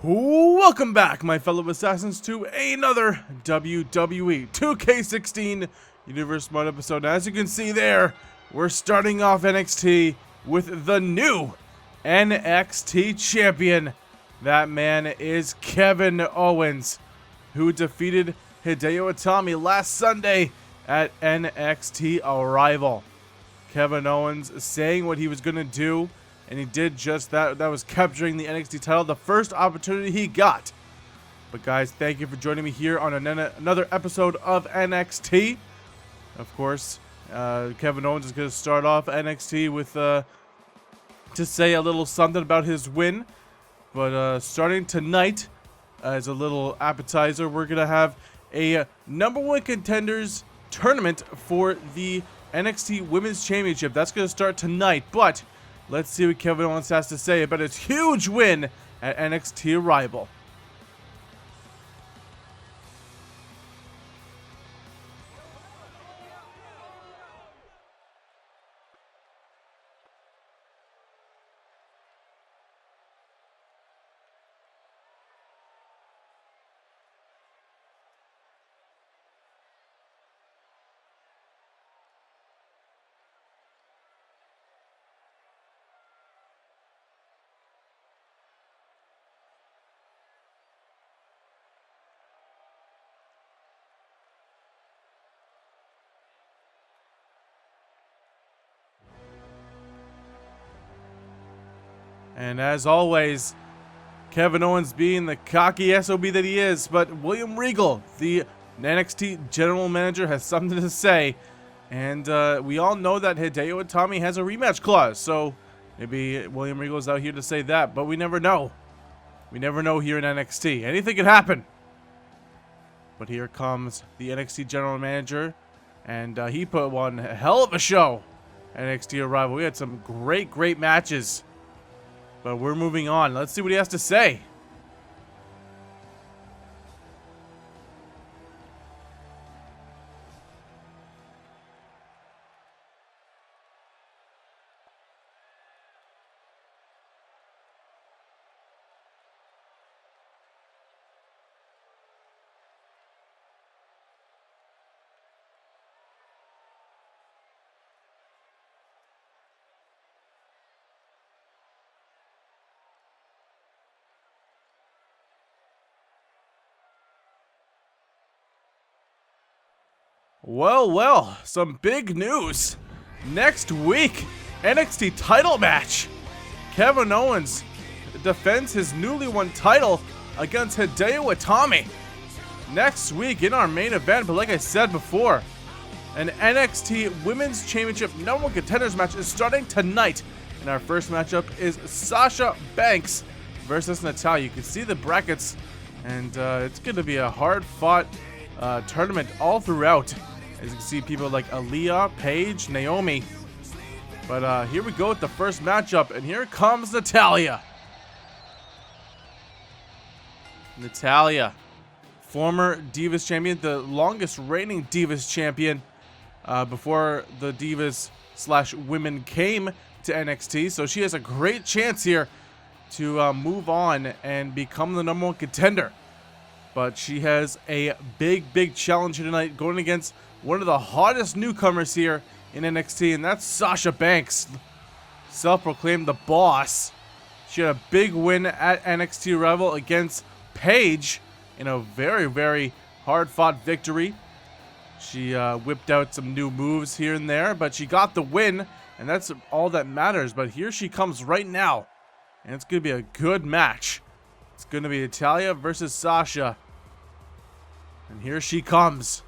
Welcome back, my fellow assassins, to another WWE 2K16 Universe Mode episode. As you can see there, we're starting off NXT with the new NXT champion. That man is Kevin Owens, who defeated Hideo Itami last Sunday at NXT Arrival. Kevin Owens saying what he was going to do, and he did just that. That was capturing the NXT title, the first opportunity he got. But guys, thank you for joining me here on another episode of NXT. Of course, Kevin Owens is going to start off NXT with to say a little something about his win. But starting tonight, as a little appetizer, we're going to have a No.1 Contenders tournament for the NXT Women's Championship. That's going to start tonight, but let's see what Kevin Owens has to say about his huge win at NXT Arrival. And as always, Kevin Owens being the cocky SOB that he is, but William Regal, the NXT General Manager, has something to say. And we all know that Hideo Itami has a rematch clause, so maybe William Regal is out here to say that, but we never know. We never know here in NXT. Anything can happen. But here comes the NXT General Manager, and he put one hell of a show at NXT Arrival. We had some great matches. But we're moving on. Let's see what he has to say. Well, some big news. Next week, NXT title match. Kevin Owens defends his newly won title against Hideo Itami. Next week in our main event, but like I said before, an NXT Women's Championship No.1 Contenders match is starting tonight. And our first matchup is Sasha Banks versus Natalya. You can see the brackets, and it's going to be a hard-fought tournament all throughout. As you can see, people like Aaliyah, Paige, Naomi. But here we go with the first matchup, and here comes Natalya. Natalya, former Divas champion, the longest reigning Divas champion before the Divas/women came to NXT. So she has a great chance here to move on and become the #1 contender. But she has a big challenge here tonight, going against one of the hottest newcomers here in NXT, and that's Sasha Banks, self-proclaimed the boss. She had a big win at NXT Arrival against Paige in a very hard-fought victory. She whipped out some new moves here and there, but she got the win, and that's all that matters. But here she comes right now, and it's going to be a good match. It's going to be Natalya versus Sasha. And here she comes.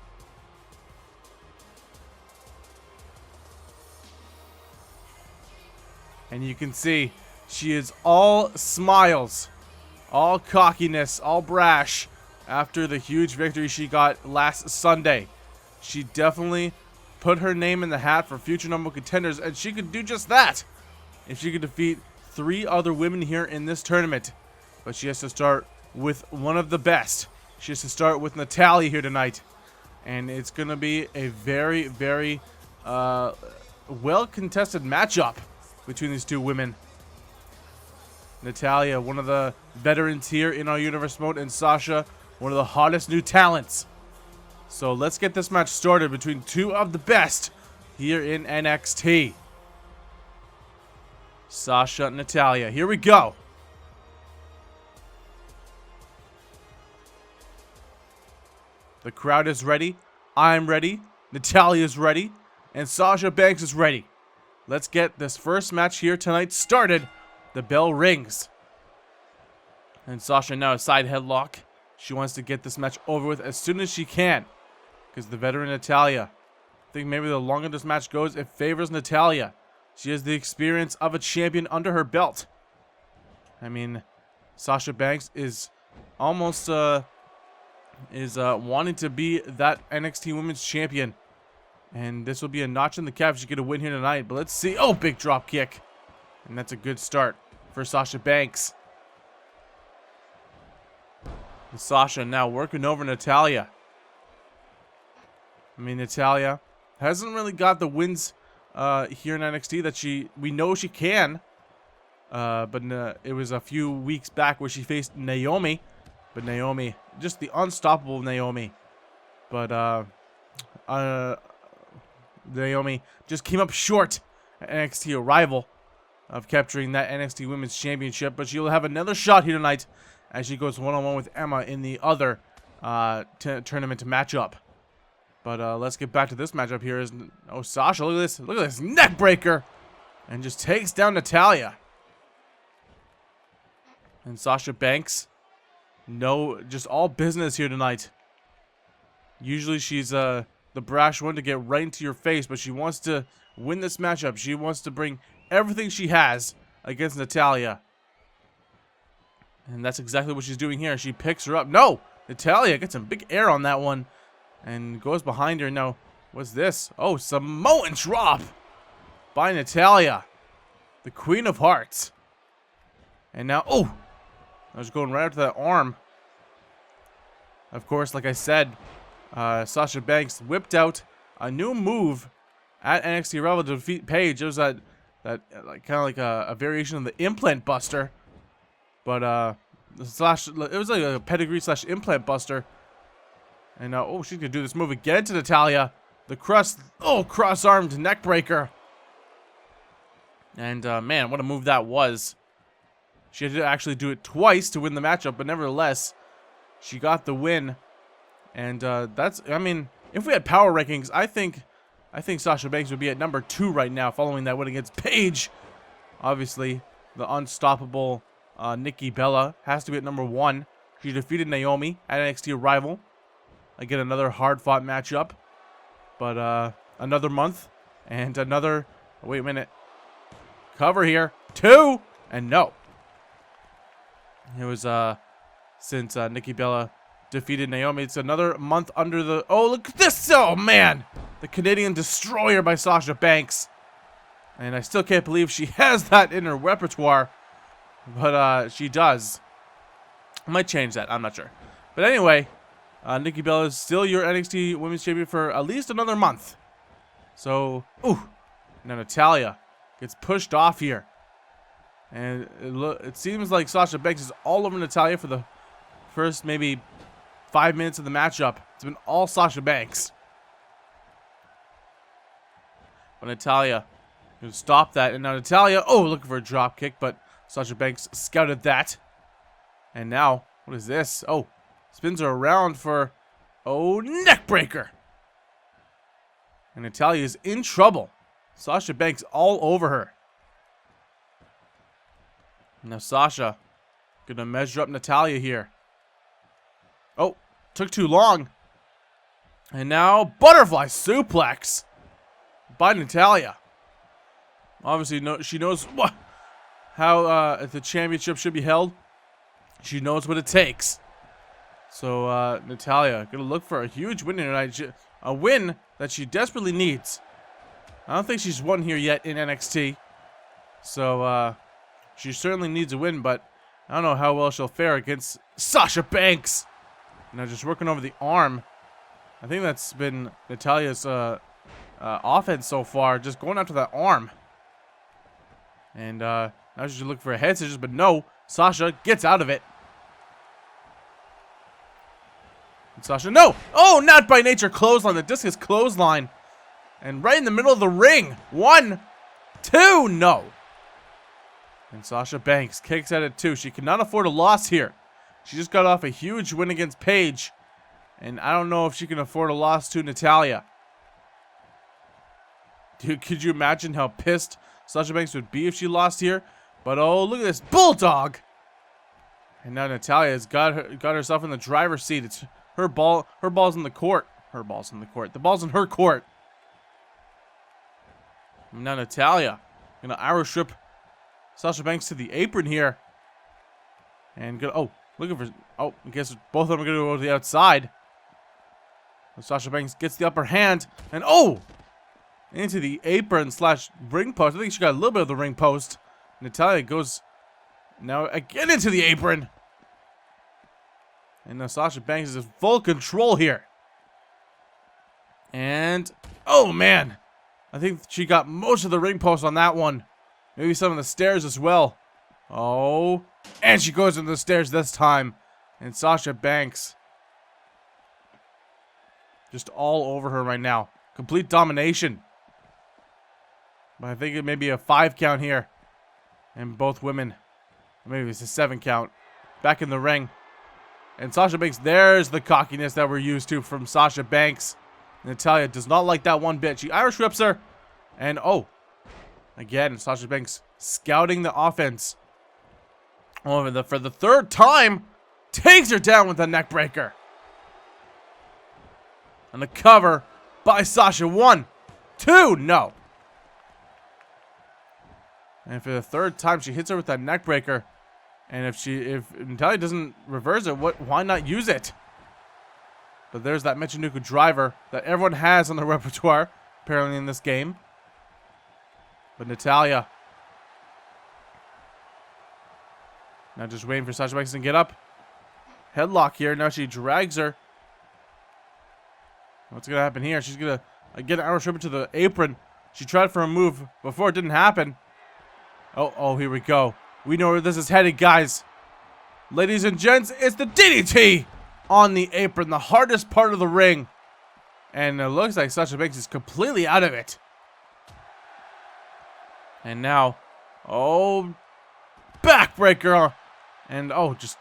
And you can see she is all smiles, all cockiness, all brash after the huge victory she got last Sunday. She definitely put her name in the hat for future #1 contenders, and she could do just that if she could defeat 3 other women here in this tournament. But she has to start with one of the best. She has to start with Natalya here tonight. And it's going to be a very well-contested matchup between these two women. Natalya, one of the veterans here in our universe mode, and Sasha, one of the hottest new talents. So let's get this match started between two of the best here in NXT. Sasha and Natalya. Here we go. The crowd is ready. I'm ready. Natalya is ready. And Sasha Banks is ready. Let's get this first match here tonight started. The bell rings. And Sasha now a side headlock. She wants to get this match over with as soon as she can. Because the veteran Natalya, I think maybe the longer this match goes, it favors Natalya. She has the experience of a champion under her belt. I mean, Sasha Banks is almost wanting to be that NXT Women's Champion. And this will be a notch in the cap if she get a win here tonight. But let's see. Oh, big drop kick. And that's a good start for Sasha Banks. And Sasha now working over Natalya. I mean, Natalya hasn't really got the wins here in NXT that we know she can. But it was a few weeks back where she faced Naomi. But Naomi, just the unstoppable Naomi. But Naomi just came up short at NXT Arrival of capturing that NXT Women's Championship. But she'll have another shot here tonight as she goes one-on-one with Emma in the other tournament matchup. But let's get back to this matchup here. Oh, Sasha, look at this. Look at this neck breaker. And just takes down Natalya. And Sasha Banks, just all business here tonight. Usually she's the brash one to get right into your face, but she wants to win this matchup. She wants to bring everything she has against Natalya. And that's exactly what she's doing here. She picks her up. No! Natalya gets some big air on that one. And goes behind her. Now, what's this? Oh, Samoan drop by Natalya, the Queen of Hearts. And now, oh, I was going right after that arm. Of course, like I said, Sasha Banks whipped out a new move at NXT Arrival to defeat Paige. It was that kind of like a variation of the Implant Buster, but it was like a pedigree / implant buster. And now, oh, she's gonna do this move again to Natalya. The cross-armed neck breaker. And man, what a move that was. She had to actually do it twice to win the matchup, but nevertheless, she got the win. And I mean, if we had power rankings, I think Sasha Banks would be at number 2 right now, following that win against Paige. Obviously, the unstoppable Nikki Bella has to be at number 1. She defeated Naomi at NXT Arrival. Again, another hard-fought matchup. But another month and another. Wait a minute. Cover here. 2 and no. It was since Nikki Bella defeated Naomi. It's another month under the. Oh, look at this! Oh man, the Canadian Destroyer by Sasha Banks. And I still can't believe she has that in her repertoire, but she does. I might change that. I'm not sure. But anyway, Nikki Bella is still your NXT Women's Champion for at least another month. So, ooh, now Natalya gets pushed off here. And it seems like Sasha Banks is all over Natalya for the first maybe 5 minutes of the matchup. It's been all Sasha Banks. But Natalya can stop that. And now Natalya, oh, looking for a drop kick, but Sasha Banks scouted that. And now, what is this? Oh, spins her around for, oh, neck breaker. And Natalya is in trouble. Sasha Banks all over her. Now Sasha gonna measure up Natalya here. Oh, took too long. And now butterfly suplex by Natalya. Obviously, she knows how the championship should be held. She knows what it takes. So Natalya gonna look for a huge win tonight. A win that she desperately needs. I don't think she's won here yet in NXT. So she certainly needs a win, but I don't know how well she'll fare against Sasha Banks. Now just working over the arm. I think that's been Natalya's offense so far, just going after that arm. And Now she should look for a head scissors, but no. Sasha gets out of it. And Sasha, no! Oh, not by nature clothesline. The discus clothesline. And right in the middle of the ring. 1, 2, no. And Sasha Banks kicks at it too. She cannot afford a loss here. She just got off a huge win against Paige. And I don't know if she can afford a loss to Natalya. Dude, could you imagine how pissed Sasha Banks would be if she lost here? But oh, look at this bulldog! And now Natalya has got herself in the driver's seat. It's her ball. Her ball's in the court. Her ball's in the court. The ball's in her court. And now Natalya gonna Irish whip Sasha Banks to the apron here. And go. Oh, looking for. Oh, I guess both of them are gonna go to the outside. Sasha Banks gets the upper hand, and oh, into the apron slash ring post. I think she got a little bit of the ring post. Natalya goes now again into the apron. And now Sasha Banks is in full control here. And, oh man. I think she got most of the ring post on that one. Maybe some of the stairs as well. Oh. And she goes into the stairs this time. And Sasha Banks just all over her right now. Complete domination. But I think it may be a 5 count here. And both women, maybe it's a 7 count, back in the ring. And Sasha Banks, there's the cockiness that we're used to from Sasha Banks. Natalya does not like that one bit. She Irish whips her. And oh, again, Sasha Banks scouting the offense. For the 3rd time, takes her down with a neck breaker. And the cover by Sasha. 1, 2, no. And for the 3rd time, she hits her with that neck breaker. And if Natalya doesn't reverse it, why not use it? But there's that Michinoku driver that everyone has on the repertoire, apparently in this game. But Natalya now just waiting for Sasha Banks to get up. Headlock here. Now she drags her. What's going to happen here? She's going to get an Irish whip to the apron. She tried for a move before it didn't happen. Oh, here we go. We know where this is headed, guys. Ladies and gents, it's the DDT on the apron, the hardest part of the ring. And it looks like Sasha Banks is completely out of it. And now, oh, backbreaker. And oh, just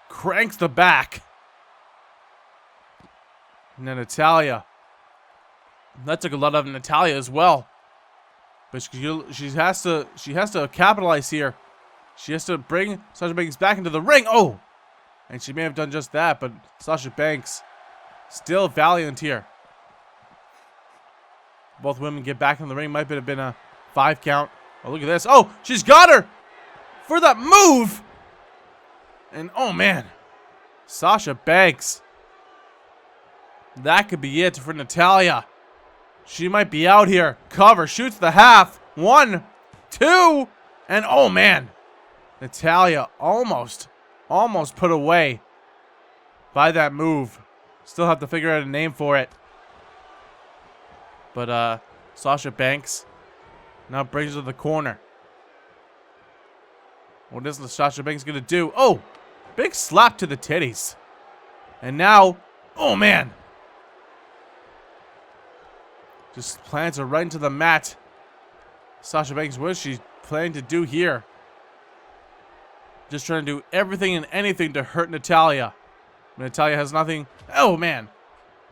cranks the back. And then Natalya. That took a lot of Natalya as well. But she has to capitalize here. She has to bring Sasha Banks back into the ring. Oh! And she may have done just that, but Sasha Banks still valiant here. Both women get back in the ring. Might have been a 5 count. Oh, look at this. Oh, she's got her for that move. And oh man, Sasha Banks. That could be it for Natalya. She might be out here. Cover, shoots the half. 1, 2, and oh man. Natalya almost put away by that move. Still have to figure out a name for it. But Sasha Banks now brings her to the corner. What is Sasha Banks gonna do? Oh, big slap to the titties. And now, oh man. Just plants her right into the mat. Sasha Banks, what is she planning to do here? Just trying to do everything and anything to hurt Natalya. Natalya has nothing. Oh, man.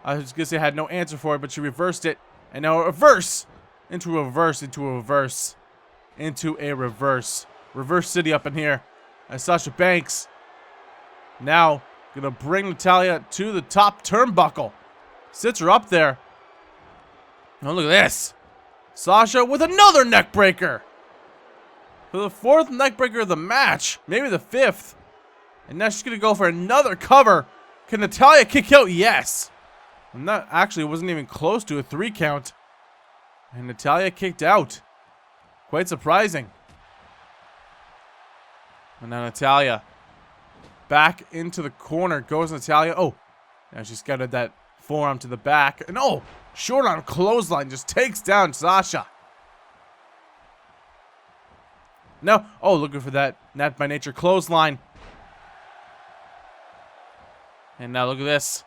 I was going to say I had no answer for it, but she reversed it. And now a reverse. Into a reverse. Into a reverse. Into a reverse. Reverse City up in here. And Sasha Banks now going to bring Natalya to the top turnbuckle. Sits her up there. Oh, look at this. Sasha with another neck breaker. For the 4th neck breaker of the match. Maybe the 5th. And now she's going to go for another cover. Can Natalya kick out? Yes. And that actually wasn't even close to a 3 count. And Natalya kicked out. Quite surprising. And now Natalya back into the corner. Goes Natalya. Oh. Now she's scouted that forearm to the back. And oh. Short arm clothesline just takes down Sasha. now, oh, looking for that Net by Nature clothesline. And now look at this.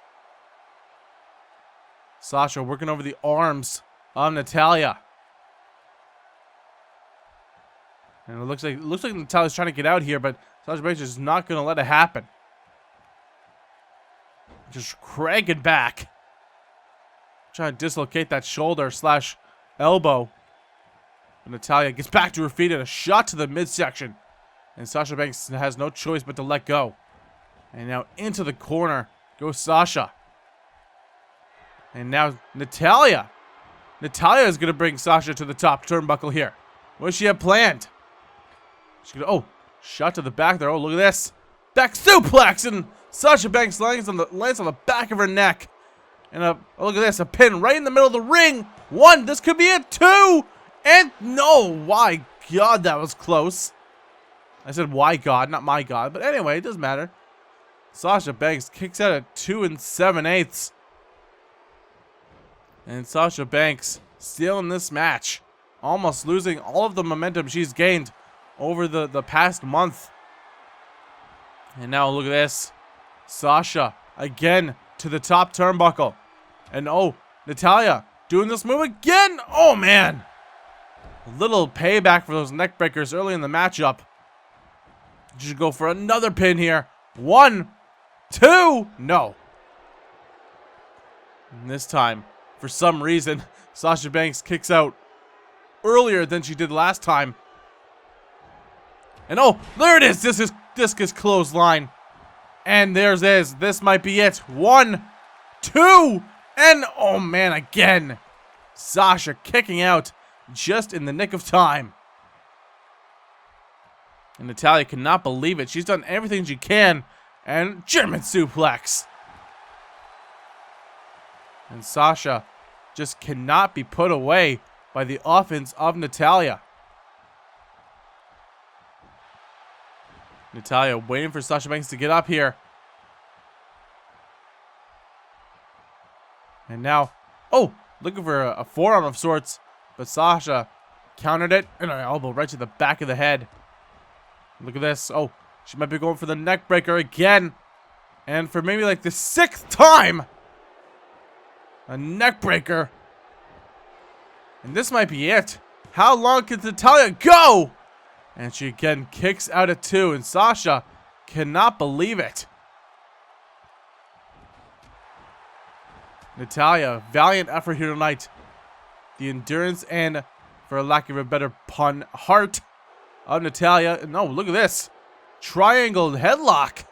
Sasha working over the arms of Natalya. And it looks like Natalya's trying to get out here, but Sasha Banks is not going to let it happen. Just cranking back. Trying to dislocate that shoulder / elbow. But Natalya gets back to her feet and a shot to the midsection. And Sasha Banks has no choice but to let go. And now into the corner goes Sasha. And now Natalya. Natalya is going to bring Sasha to the top turnbuckle here. What does she have planned? She's going to, oh, shot to the back there. Oh, look at this. Back suplex. And Sasha Banks lands on the back of her neck. And oh, look at this. A pin right in the middle of the ring. 1. This could be it. 2. And no. My God, that was close. I said, why God, not my God. But anyway, it doesn't matter. Sasha Banks kicks out at 2 7/8. And Sasha Banks still in this match. Almost losing all of the momentum she's gained over the past month. And now look at this. Sasha again to the top turnbuckle. And oh, Natalya doing this move again. Oh, man. A little payback for those neck breakers early in the matchup. She should go for another pin here. 1, 2. No. And this time, for some reason, Sasha Banks kicks out earlier than she did last time. And oh, there it is. Discus clothesline. And there's this. This might be it. 1, 2. And oh man, again. Sasha kicking out just in the nick of time. And Natalya cannot believe it. She's done everything she can. And German suplex. And Sasha just cannot be put away by the offense of Natalya. Natalya waiting for Sasha Banks to get up here. And now, oh, looking for a forearm of sorts. But Sasha countered it. And an elbow right to the back of the head. Look at this. Oh, she might be going for the neck breaker again. And for maybe like the 6th time. A neck breaker. And this might be it. How long can Natalya go? And she again kicks out at 2. And Sasha cannot believe it. Natalya, valiant effort here tonight. The endurance and, for lack of a better pun, heart of Natalya. No, look at this. Triangle headlock.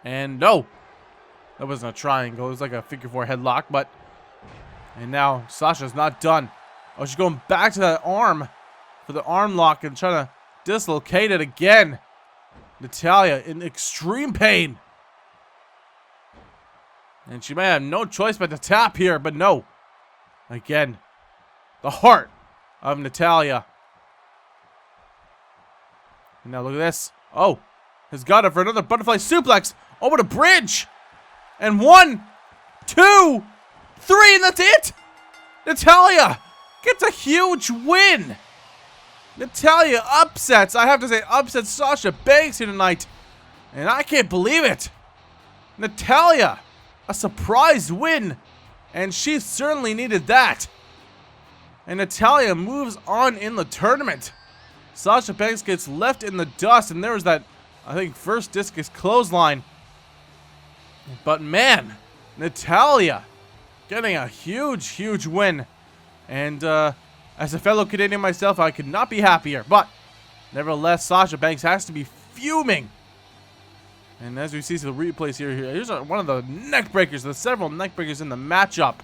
And no. That wasn't a triangle. It was like a figure 4 headlock. But, and now Sasha's not done. Oh, she's going back to that arm for the arm lock and trying to dislocate it again. Natalya in extreme pain. And she may have no choice but to tap here, but no. Again, the heart of Natalya. And now look at this. Oh, has got it for another butterfly suplex over the bridge. And 1, 2, 3, and that's it. Natalya gets a huge win. Natalya upsets, I have to say, upsets Sasha Banks here tonight. And I can't believe it. Natalya, a surprise win. And she certainly needed that. And Natalya moves on in the tournament. Sasha Banks gets left in the dust. And there was that, I think, first discus clothesline. But man, Natalya getting a huge, huge win. And as a fellow Canadian myself, I could not be happier. But nevertheless, Sasha Banks has to be fuming. And as we see the replays here, here's one of the neck breakers. There's several neck breakers in the matchup.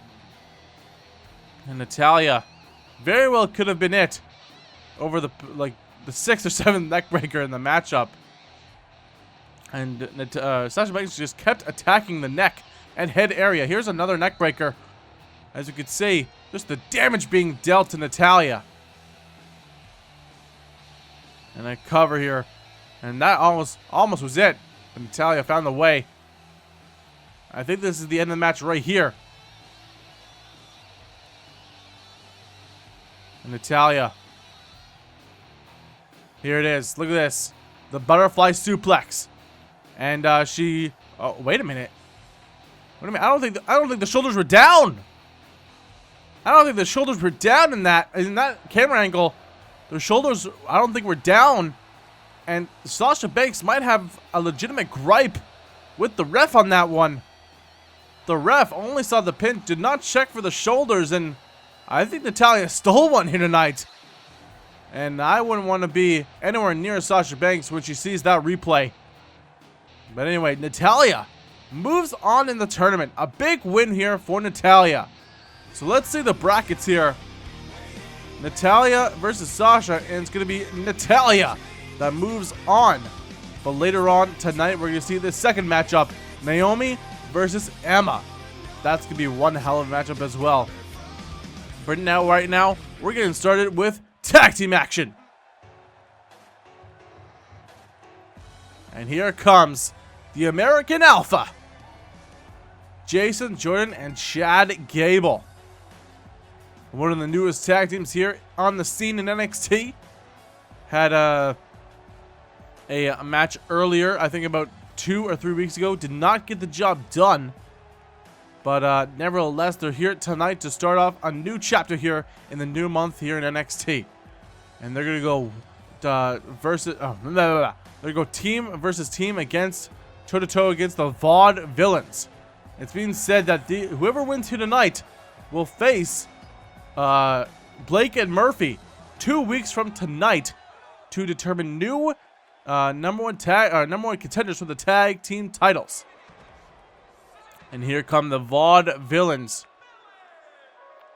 And Natalya very well could have been it over the 6th or 7th neck breaker in the matchup. And Sasha Banks just kept attacking the neck and head area. Here's another neck breaker. As you can see, just the damage being dealt to Natalya. And a cover here. And that almost was it. But Natalya found the way. I think this is the end of the match right here. And Natalya Here it is. Look at this. The butterfly suplex. And she... Oh, wait a minute. Wait a minute. I don't think the shoulders were down. I don't think the shoulders were down in that camera angle. The shoulders, I don't think were down. And Sasha Banks might have a legitimate gripe with the ref on that one. The ref only saw the pin, did not check for the shoulders, and I think Natalya stole one here tonight. And I wouldn't want to be anywhere near Sasha Banks when she sees that replay. But anyway, Natalya moves on in the tournament. A big win here for Natalya. So let's see the brackets here. Natalya versus Sasha, and it's going to be Natalya that moves on. But later on tonight, we're going to see the second matchup, Naomi versus Emma. That's going to be one hell of a matchup as well. But now, right now, we're getting started with tag team action. And here comes the American Alpha, Jason Jordan and Chad Gable. One of the newest tag teams here on the scene in NXT. Had a match earlier, I think about 2 or 3 weeks ago. Did not get the job done. But nevertheless, they're here tonight to start off a new chapter here in the new month here in NXT. And they're going to go they're going to go team versus team against toe-to-toe against the VOD Villains. It's being said that whoever wins here tonight will face Blake and Murphy 2 weeks from tonight to determine new number one contenders for the tag team titles. And here come the VOD Villains,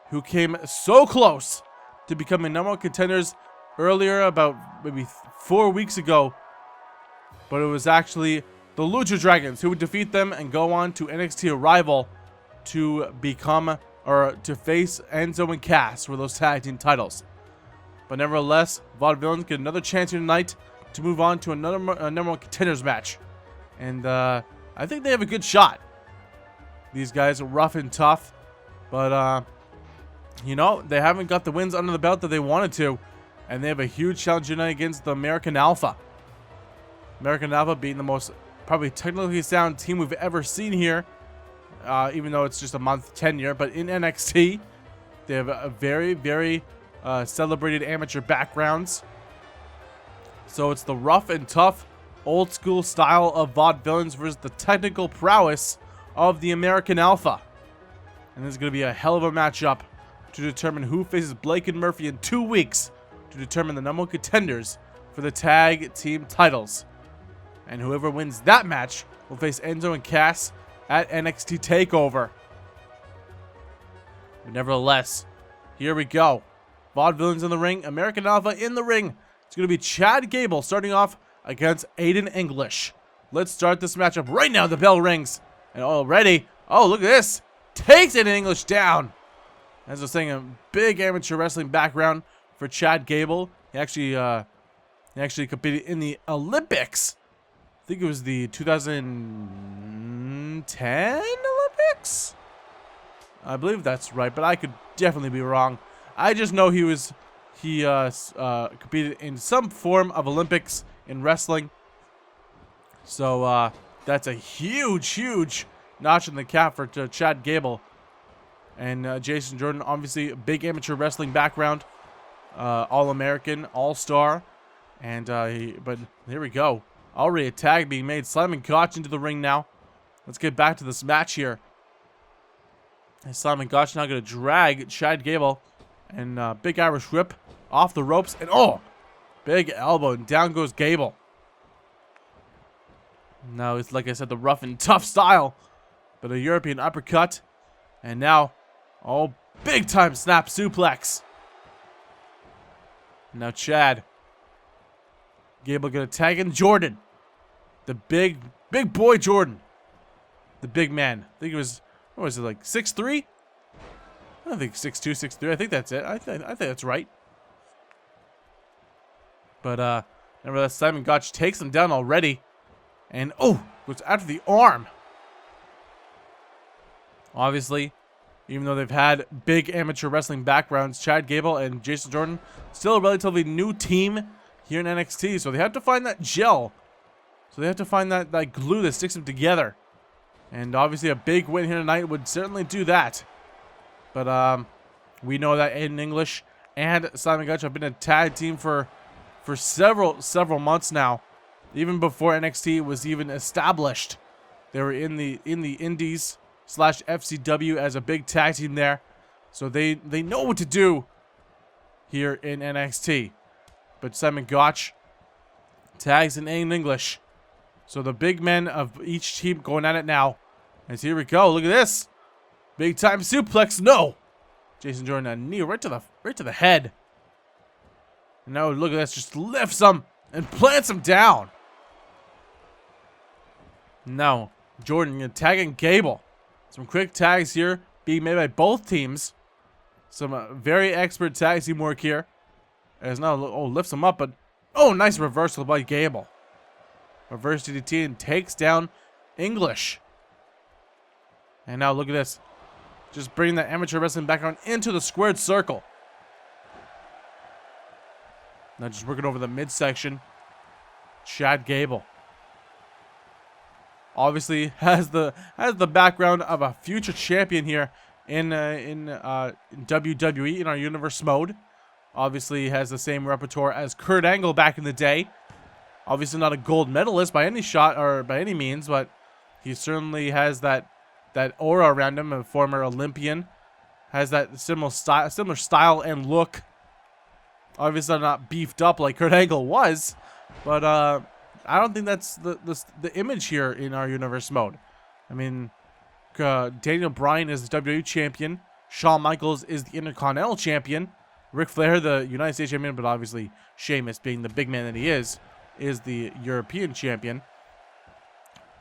who came so close to becoming number one contenders earlier, about maybe 4 weeks ago. But it was actually the Lucha Dragons who would defeat them and go on to NXT Arrival to become, or to face Enzo and Cass for those tag team titles. But nevertheless, VOD Villains get another chance here tonight to move on to another number one contenders match. And I think they have a good shot. These guys are rough and tough, but you know, they haven't got the wins under the belt that they wanted to, and they have a huge challenge tonight against the American Alpha. American Alpha being the most probably technically sound team we've ever seen here, even though it's just a month tenure. But in NXT, they have a very, very celebrated amateur backgrounds. So it's the rough and tough, old school style of VOD Villains versus the technical prowess of the American Alpha. And this is going to be a hell of a matchup to determine who faces Blake and Murphy in 2 weeks to determine the number one contenders for the tag team titles. And whoever wins that match will face Enzo and Cass at NXT TakeOver. But nevertheless, here we go. VOD Villains in the ring, American Alpha in the ring. It's going to be Chad Gable starting off against Aiden English. Let's start this matchup right now. The bell rings. And already, oh, look at this. Takes Aiden English down. As I was saying, a big amateur wrestling background for Chad Gable. He actually competed in the Olympics. I think it was the 2010 Olympics. I believe that's right, but I could definitely be wrong. I just know he competed in some form of Olympics in wrestling. So that's a huge notch in the cap for Chad Gable. And Jason Jordan, obviously a big amateur wrestling background, All-American, All-Star, and but here we go. Already a tag being made. Simon Gotch into the ring now. Let's get back to this match here. And Simon Gotch now going to drag Chad Gable, and big Irish whip off the ropes, and oh, big elbow, and down goes Gable. Now it's, like I said, the rough and tough style, but a European uppercut, and now, oh, big time snap suplex. Now Chad Gable gonna tag in Jordan, the big boy Jordan, the big man. I think it was, what was it, like 6'3"? I don't think 6'2", 6'3". I think that's it. I think that's right. But nevertheless, Simon Gotch takes him down already. And, oh, goes after the arm. Obviously, even though they've had big amateur wrestling backgrounds, Chad Gable and Jason Jordan, still a relatively new team here in NXT. So they have to find that gel. So they have to find that glue that sticks them together. And obviously a big win here tonight would certainly do that. But we know that Aiden English and Simon Gotch have been a tag team for several months now. Even before NXT was even established. They were in the Indies / FCW as a big tag team there. So they know what to do here in NXT. But Simon Gotch tags in Aiden English. So the big men of each team going at it now. As here we go. Look at this. Big time suplex. No. Jason Jordan, a knee right to the head. And now look at this. Just lifts him and plants him down. Now Jordan tagging Gable. Some quick tags here being made by both teams. Some very expert tag team work here. As now lifts him up, but nice reversal by Gable. Reverse DDT and takes down English. And now look at this. Just bringing that amateur wrestling background into the squared circle. Now just working over the midsection. Chad Gable. Obviously has the background of a future champion here in WWE in our universe mode. Obviously has the same repertoire as Kurt Angle back in the day. Obviously not a gold medalist by any shot or by any means, but he certainly has that aura around him. A former Olympian, has that similar style and look. Obviously not beefed up like Kurt Angle was, but I don't think that's the image here in our universe mode. I mean, Daniel Bryan is the WWE champion. Shawn Michaels is the Intercontinental champion. Ric Flair, the United States champion, but obviously Sheamus, being the big man that he is the European champion.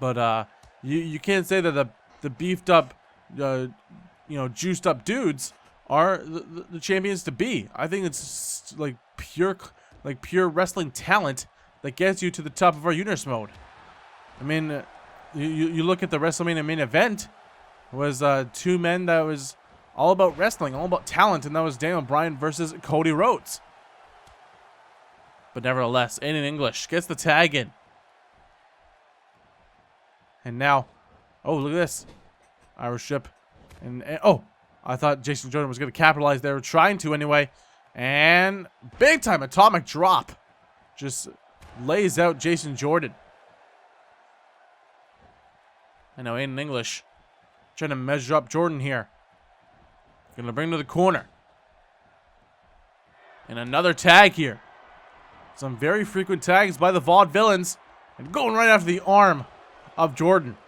But you can't say that the beefed up, juiced up dudes are the champions to be. I think it's like pure wrestling talent that gets you to the top of our universe mode. I mean, you look at the WrestleMania main event, was two men that was all about wrestling, all about talent, and that was Daniel Bryan versus Cody Rhodes. But nevertheless, Aiden English gets the tag in. And now, look at this. Irish whip. And I thought Jason Jordan was going to capitalize there, trying to anyway. And big time atomic drop. Just lays out Jason Jordan. I know Aiden English trying to measure up Jordan here. Gonna bring him to the corner. And another tag here. Some very frequent tags by the Vaudevillains. And going right after the arm of Jordan.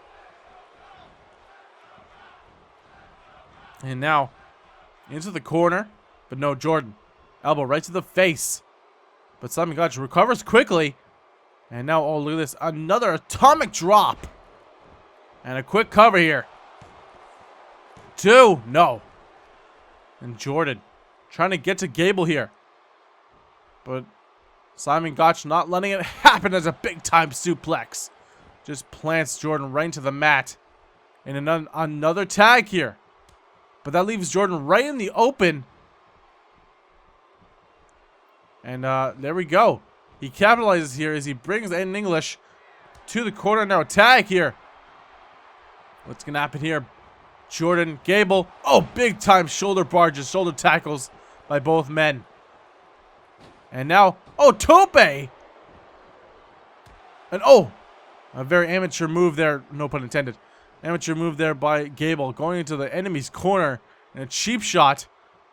And now into the corner. But no, Jordan. Elbow right to the face. But Simon Gotch recovers quickly. And now, look at this. Another atomic drop. And a quick cover here. 2. No. And Jordan trying to get to Gable here. But Simon Gotch not letting it happen as a big time suplex. Just plants Jordan right into the mat. And another tag here. But that leaves Jordan right in the open. And there we go. He capitalizes here as he brings Aiden English to the corner. Now a tag here. What's going to happen here? Jordan, Gable. Big time shoulder barges, shoulder tackles by both men. And now, tope. And a very amateur move there. No pun intended. Amateur move there by Gable. Going into the enemy's corner. And a cheap shot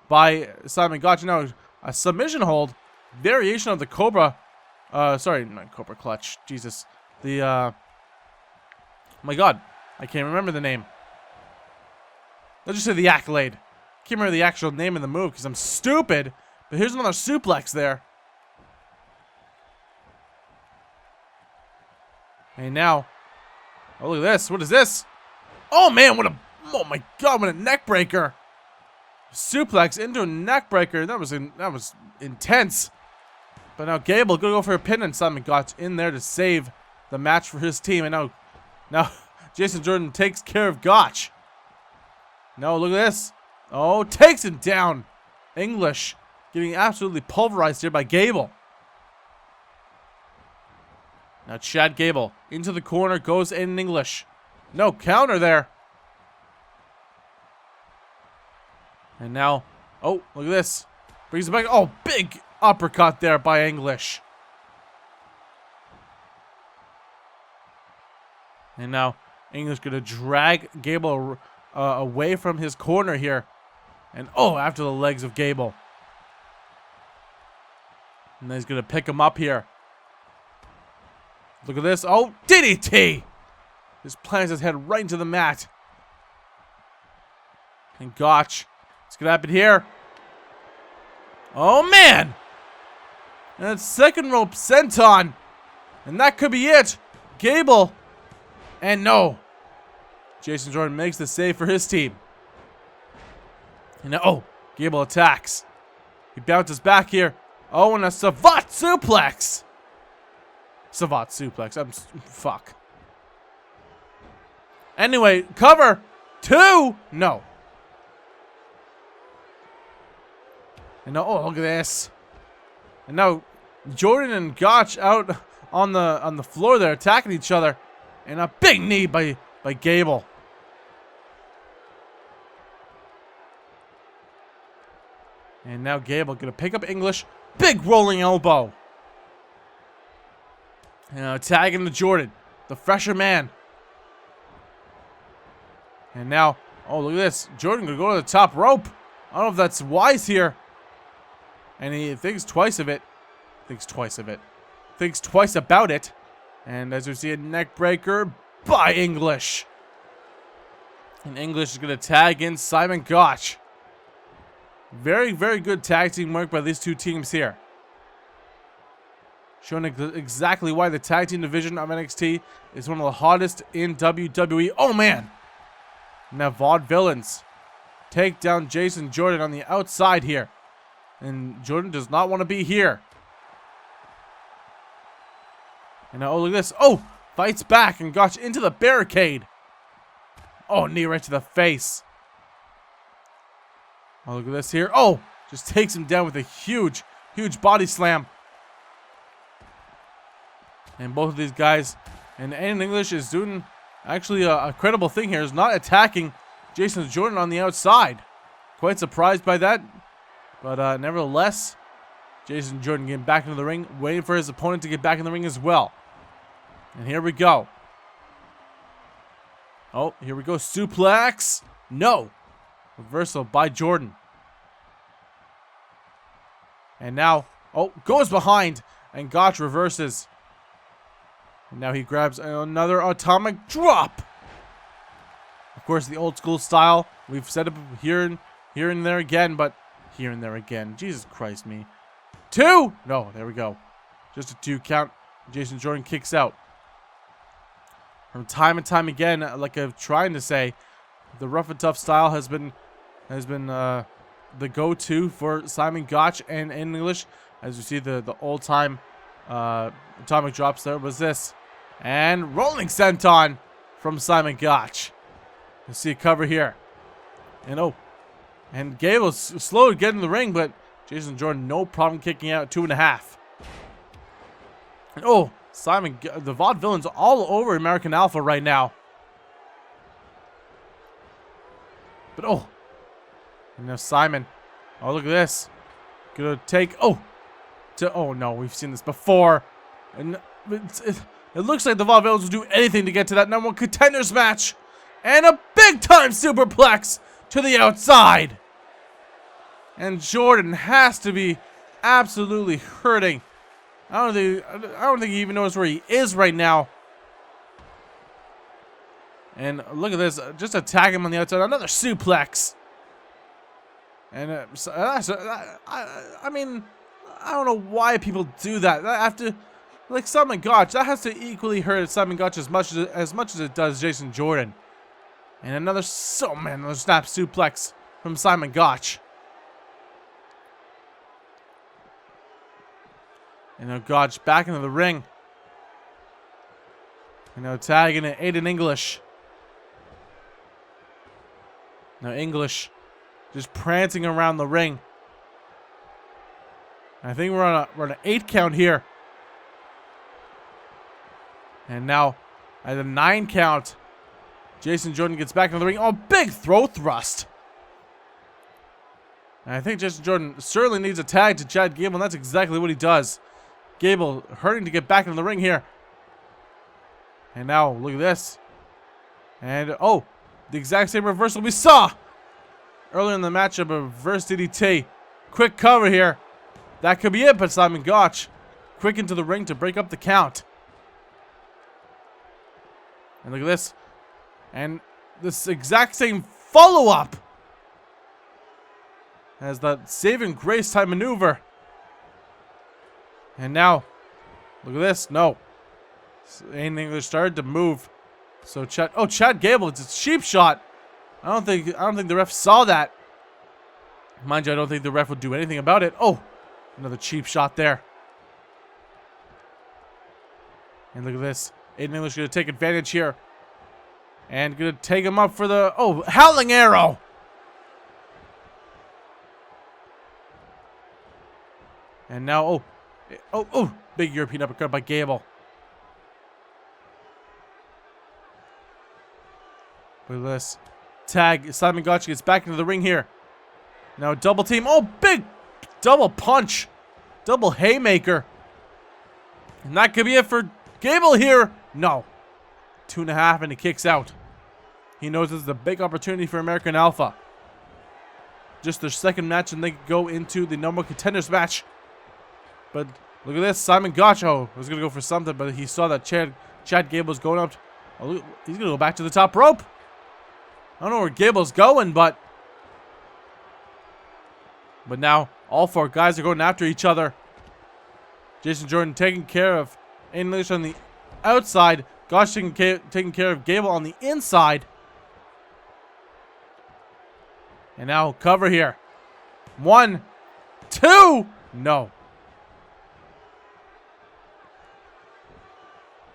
by Simon Gotch. Now a submission hold. Variation of the Cobra. Sorry, not Cobra Clutch. Jesus. Oh my God. I can't remember the name. Let's just say the Accolade. Can't remember the actual name of the move because I'm stupid. But here's another suplex there. And now, look at this. What is this? Oh man, oh my God, what a neck breaker. Suplex into a neck breaker. That was intense. But now Gable gonna go for a pin, and Simon Gotch in there to save the match for his team. And now Jason Jordan takes care of Gotch. No, look at this. Takes him down. English getting absolutely pulverized here by Gable. Now Chad Gable into the corner, goes in English. No counter there. And now, oh, look at this. Brings it back. Oh, big uppercut there by English. And now English going to drag Gable away from his corner here. And oh, after the legs of Gable. And then he's going to pick him up here. Look at this. Oh, DDT! Just plants his head right into the mat. And Gotch. What's going to happen here? Oh, man! And it's second rope senton. And that could be it. Gable. And no. Jason Jordan makes the save for his team. And now, oh, Gable attacks. He bounces back here. Oh, and a Savate suplex. Savate suplex. Fuck. Anyway, cover. 2. No. And now, oh, look at this. And now, Jordan and Gotch out on the floor there attacking each other. And a big knee by Gable. And now Gable gonna pick up English. Big rolling elbow. And tagging to Jordan, the fresher man. And now, oh, look at this. Jordan gonna go to the top rope. I don't know if that's wise here. And he thinks twice of it. Thinks twice about it. And as we see, a neck breaker by English. And English is going to tag in Simon Gotch. Very, very good tag team work by these two teams here. Showing exactly why the tag team division of NXT is one of the hottest in WWE. Oh, man. Now, Vaudevillains take down Jason Jordan on the outside here. And Jordan does not want to be here. And now, oh, look at this. Oh, fights back and Gotch into the barricade. Oh, knee right to the face. Oh, look at this here. Oh, just takes him down with a huge, huge body slam. And both of these guys, and English is doing actually a credible thing here, is not attacking Jason Jordan on the outside. Quite surprised by that. But nevertheless, Jason Jordan getting back into the ring, waiting for his opponent to get back in the ring as well. And here we go. Oh, here we go. Suplex. No. Reversal by Jordan. And now, oh, goes behind. And Gotch reverses. And now he grabs another atomic drop. Of course, the old school style. We've set up here and there again, but here and there again. Jesus Christ, me. 2. No, there we go. Just a 2 count. Jason Jordan kicks out. From time and time again, like I'm trying to say, the rough and tough style has been the go-to for Simon Gotch and English. As you see, the old-time atomic drops there was this. And rolling senton from Simon Gotch. You see a cover here. And oh, and Gable's slow to get in the ring, but Jason Jordan no problem kicking out 2.5. And oh, Simon, the Vaudevillains all over American Alpha right now. But oh, and now Simon. Oh, look at this. Gonna take, oh no, we've seen this before. And it looks like the Vaudevillains will do anything to get to that #1 Contenders match. And a big time superplex to the outside. And Jordan has to be absolutely hurting. I don't think he even knows where he is right now. And look at this, just attack him on the outside. Another suplex. And I mean, I don't know why people do that. After, like Simon Gotch, that has to equally hurt Simon Gotch as much as it does Jason Jordan. And another another snap suplex from Simon Gotch. And now Gotch back into the ring. And now tagging it, Aiden English. Now English just prancing around the ring. I think we're on an 8 count here. And now, at a 9 count, Jason Jordan gets back into the ring. Oh, big throat thrust. And I think Jason Jordan certainly needs a tag to Chad Gable, and that's exactly what he does. Gable hurting to get back into the ring here. And now, look at this. And, oh, the exact same reversal we saw earlier in the matchup, a reverse DDT. Quick cover here. That could be it, but Simon Gotch quick into the ring to break up the count. And look at this. And this exact same follow-up as that saving grace type maneuver. And now, look at this. No. Aiden English started to move. So Chad Gable, it's a cheap shot. I don't think the ref saw that. Mind you, I don't think the ref would do anything about it. Oh, another cheap shot there. And look at this. Aiden English gonna take advantage here. And gonna take him up for the howling arrow. And now, big European uppercut by Gable. Look at this. Tag. Simon Gotch gets back into the ring here. Now double team. Oh, big double punch. Double haymaker. And that could be it for Gable here. No. 2.5 and he kicks out. He knows this is a big opportunity for American Alpha. Just their second match and they go into the No.1 Contenders match. But look at this. Simon Gotch, was going to go for something, but he saw that Chad Gable's going up. He's going to go back to the top rope. I don't know where Gable's going, but now all 4 guys are going after each other. Jason Jordan taking care of Aiden English on the outside. Gotch taking care of Gable on the inside. And now cover here. 1, 2. No.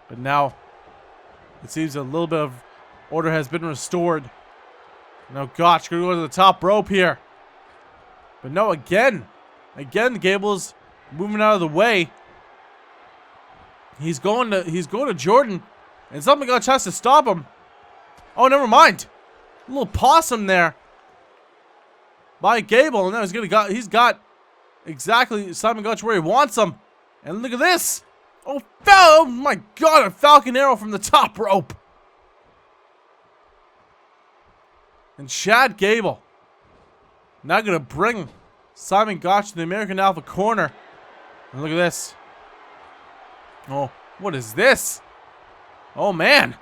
But now it seems a little bit of order has been restored. Now Gotch going to go to the top rope here. But no, again, Gable's moving out of the way. He's going to Jordan, and Simon Gotch has to stop him. Oh, never mind. A little possum there by Gable, and now he's got exactly Simon Gotch where he wants him. And look at this. Oh my God, a Falcon Arrow from the top rope. And Chad Gable now going to bring Simon Gotch to the American Alpha corner. And look at this. Oh, what is this? Oh, man.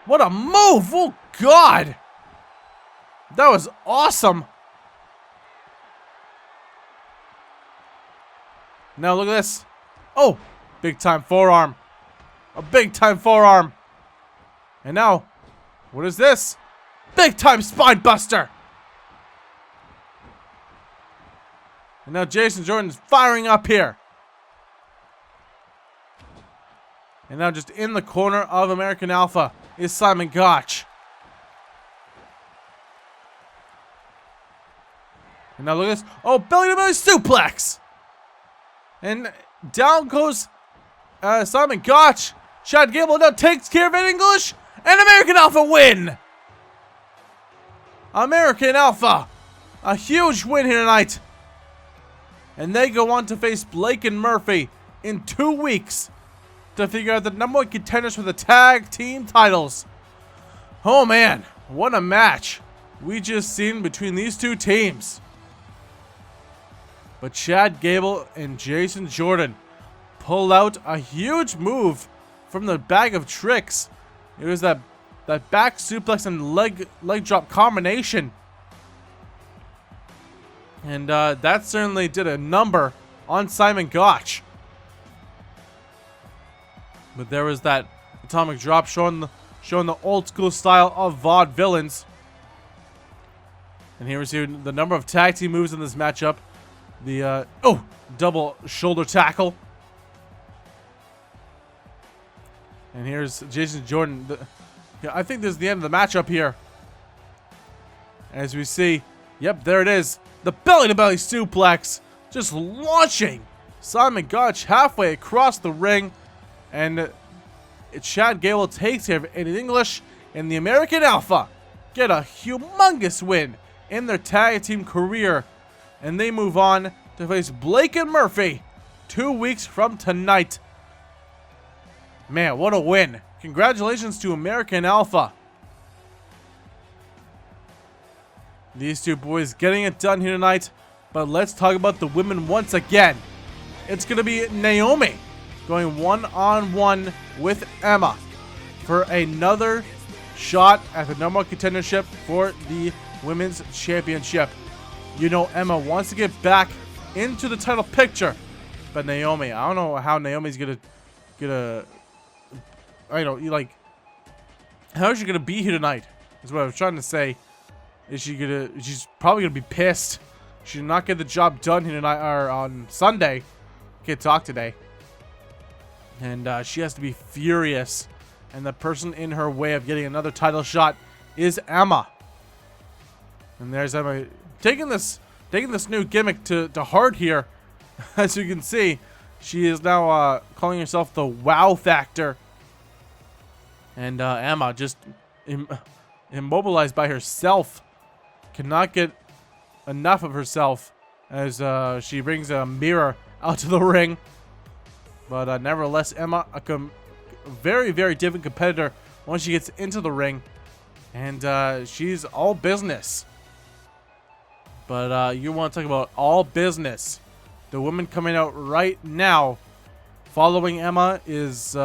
What a move. Oh, God. That was awesome. Now look at this. Oh, big time forearm. A big time forearm. And now, what is this? Big time spine buster. And now Jason Jordan's firing up here. And now just in the corner of American Alpha is Simon Gotch. And now look at this. Oh, belly to belly suplex. And down goes Simon Gotch. Chad Gable now takes care of it in English. And American Alpha win. American Alpha. A huge win here tonight. And they go on to face Blake and Murphy in 2 weeks to figure out the #1 contenders for the tag team titles. Oh man, what a match we just seen between these 2 teams. But Chad Gable and Jason Jordan pull out a huge move from the bag of tricks. It was that back suplex and leg drop combination. And that certainly did a number on Simon Gotch. But there was that atomic drop showing the old school style of vaudevillains. And here we see the number of tag team moves in this matchup. The double shoulder tackle. And here's Jason Jordan. I think this is the end of the matchup here. As we see, yep, there it is. The belly-to-belly suplex. Just launching Simon Gotch halfway across the ring. And Chad Gable takes care of it in English, and the American Alpha get a humongous win in their tag team career. And they move on to face Blake and Murphy 2 weeks from tonight. Man, what a win. Congratulations to American Alpha. These two boys getting it done here tonight. But let's talk about the women once again. It's going to be Naomi going one-on-one with Emma for another shot at the No.1 Contendership for the Women's Championship. You know Emma wants to get back into the title picture. But Naomi, I don't know how Naomi's going to how is she gonna be here tonight? Is what I was trying to say. She's probably gonna be pissed. She did not get the job done here tonight or on Sunday. Can't talk today. And she has to be furious. And the person in her way of getting another title shot is Emma. And there's Emma taking this new gimmick to heart here. As you can see, she is now calling herself the Wow Factor. And Emma, just immobilized by herself, cannot get enough of herself as she brings a mirror out to the ring. But nevertheless, Emma, a very, very different competitor once she gets into the ring. And she's all business. But you want to talk about all business. The woman coming out right now following Emma is...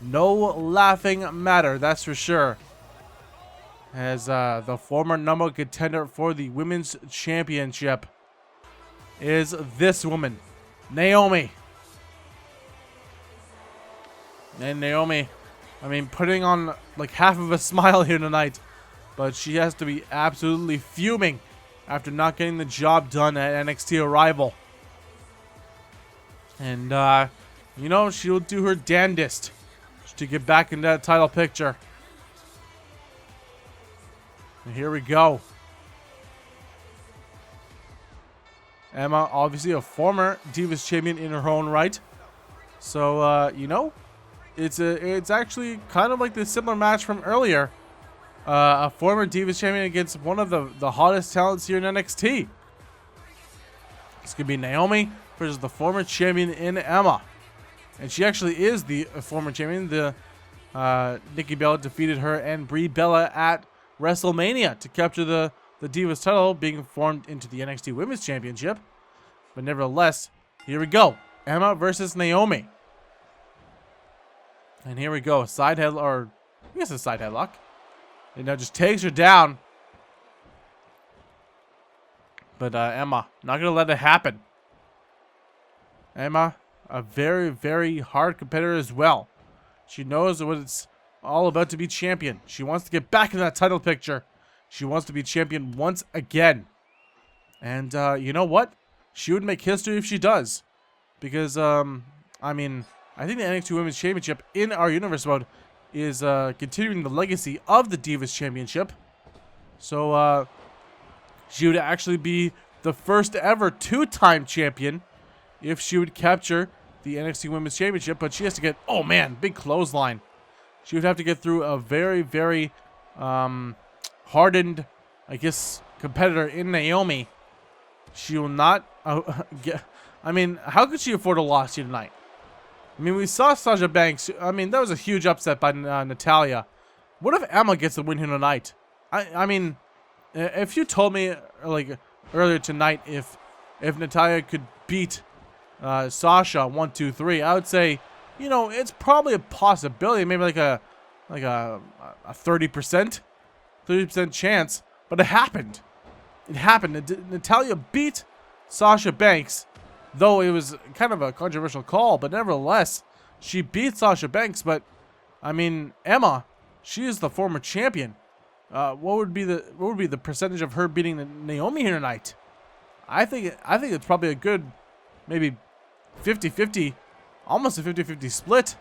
no laughing matter, that's for sure. As the former No.1 Contender for the Women's Championship is this woman, Naomi. And Naomi, I mean, putting on like half of a smile here tonight, but she has to be absolutely fuming after not getting the job done at NXT Arrival. And, you know, she'll do her damnedest to get back in that title picture. And here we go. Emma, obviously a former Divas champion in her own right. So, you know, it's actually kind of like the similar match from earlier. A former Divas champion against one of the hottest talents here in NXT. It's going to be Naomi versus the former champion in Emma. And she actually is the former champion. Nikki Bella defeated her and Brie Bella at WrestleMania to capture the Divas title, being formed into the NXT Women's Championship. But nevertheless, here we go. Emma versus Naomi. And here we go. Side headlock, or I guess a side headlock. And now just takes her down. But Emma, not going to let it happen. Emma, a very, very hard competitor as well. She knows what it's all about to be champion. She wants to get back in that title picture. She wants to be champion once again. And you know what? She would make history if she does. Because, I mean, I think the NXT Women's Championship in our universe mode is continuing the legacy of the Divas Championship. So, she would actually be the first ever two-time champion if she would capture the NXT Women's Championship. But she has to get, oh man, big clothesline. She would have to get through a very, very hardened, I guess, competitor in Naomi. She will not get... I mean, how could she afford a loss here tonight? I mean, we saw Sasha Banks. I mean, that was a huge upset by Natalya. What if Emma gets the win here tonight? I mean, if you told me like earlier tonight if Natalya could beat Sasha 1, 2, 3, I would say, you know, it's probably a possibility, maybe like a 30% chance, but it happened. It happened. Natalya beat Sasha Banks, though it was kind of a controversial call, but nevertheless, she beat Sasha Banks. But I mean, Emma, she is the former champion. What would be the percentage of her beating Naomi here tonight? I think it's probably a good, maybe 50-50, almost a 50-50 split.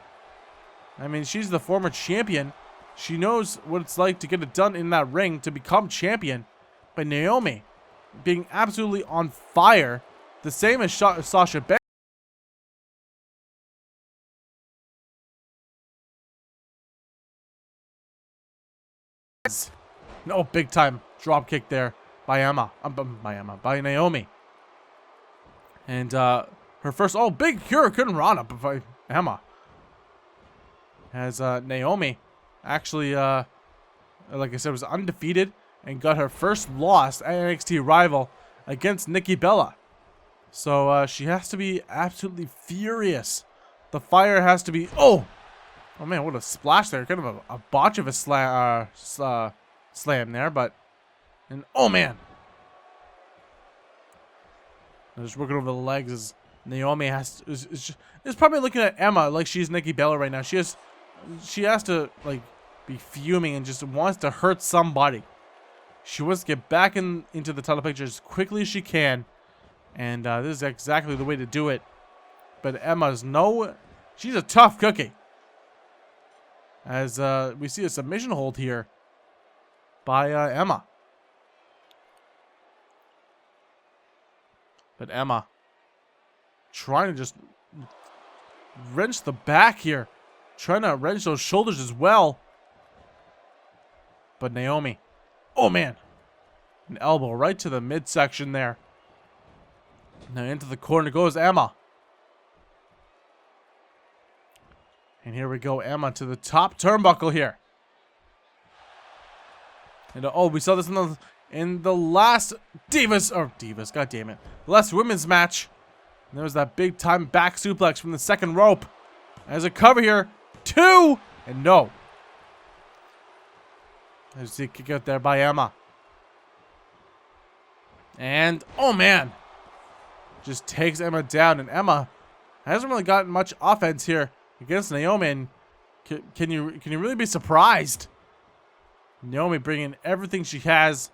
I mean, she's the former champion. She knows what it's like to get it done in that ring to become champion. But Naomi being absolutely on fire, the same as Sasha Banks. No, big time drop kick there by by Naomi. And her first, big Hurricane Rana by Emma. As Naomi actually, like I said, was undefeated and got her first loss at NXT Arrival against Nikki Bella. So she has to be absolutely furious. The fire has to be, oh man, what a splash there. Kind of a botch of a slam there, but, and oh man. Just working over the legs as Naomi is probably looking at Emma like she's Nikki Bella right now. She has to like be fuming and just wants to hurt somebody. She wants to get back into the title picture as quickly as she can, and this is exactly the way to do it. But she's a tough cookie. As we see a submission hold here by Emma. But Emma trying to just wrench the back here. Trying to wrench those shoulders as well. But Naomi, oh man, an elbow right to the midsection there. Now into the corner goes Emma. And here we go, Emma to the top turnbuckle here. And we saw this in the last Divas, god damn it. Last women's match. And there was that big time back suplex from the second rope. As a cover here, 2, and no. There's the kick out there by Emma. And oh man, just takes Emma down, and Emma hasn't really gotten much offense here against Naomi. And can you really be surprised? Naomi bringing everything she has,